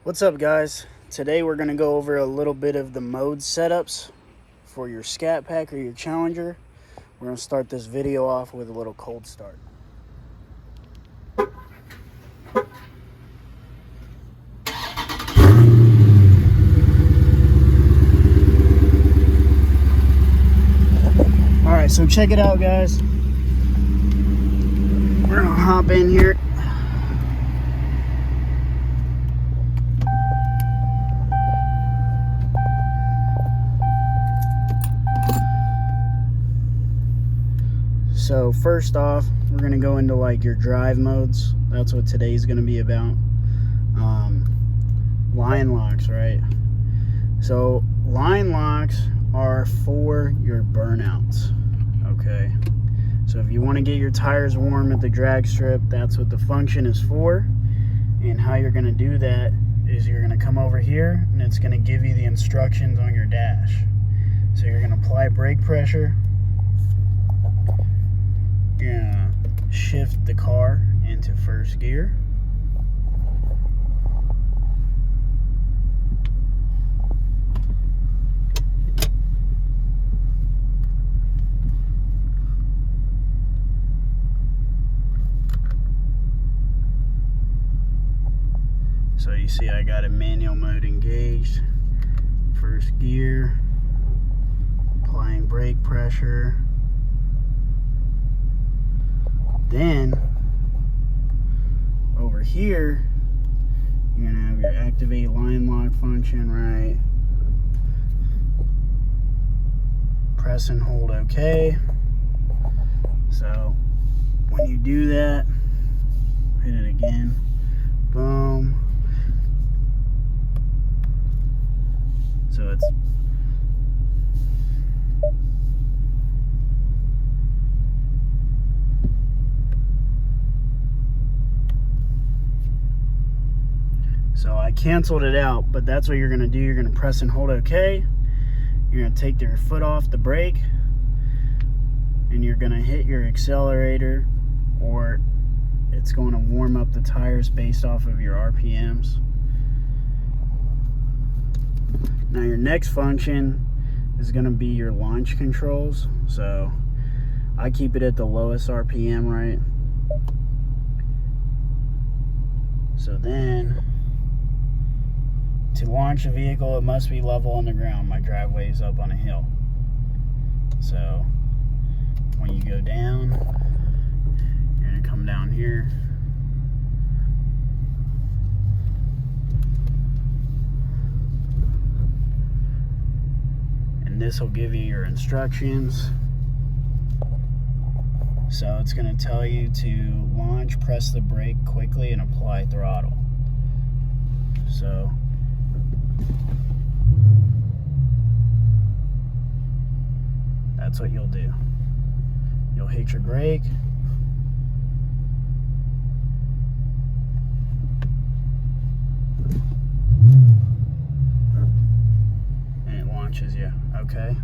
What's up, guys? Today we're going to go over a little bit of the mode setups for your Scat Pack or your Challenger. We're going to start this video off with a little cold start. Alright, so check it out, guys. We're going to hop in here. So first off, we're going to go into like your drive modes. That's what today's going to be about. Line locks, right? So line locks are for your burnouts, okay? So if you want to get your tires warm at the drag strip, that's what the function is for. And how you're going to do that is you're going to come over here and it's going to give you the instructions on your dash. So you're going to apply brake pressure. You're gonna shift the car into first gear. So you see I got a manual mode engaged. First gear, applying brake pressure. Then over here you're gonna have your activate line lock function, right? Press and hold OK. So when you do that, hit it again, boom. So it's So I canceled it out, but that's what you're gonna do. You're gonna press and hold OK. You're gonna take your foot off the brake and you're gonna hit your accelerator, or it's going to warm up the tires based off of your RPMs. Now your next function is gonna be your launch controls. So I keep it at the lowest RPM, right? So then, to launch a vehicle, it must be level on the ground. My driveway is up on a hill. So when you go down, you're gonna come down here. And this will give you your instructions. So it's gonna tell you to launch, press the brake quickly, and apply throttle. So that's what you'll do. You'll hit your brake. And it launches you, okay?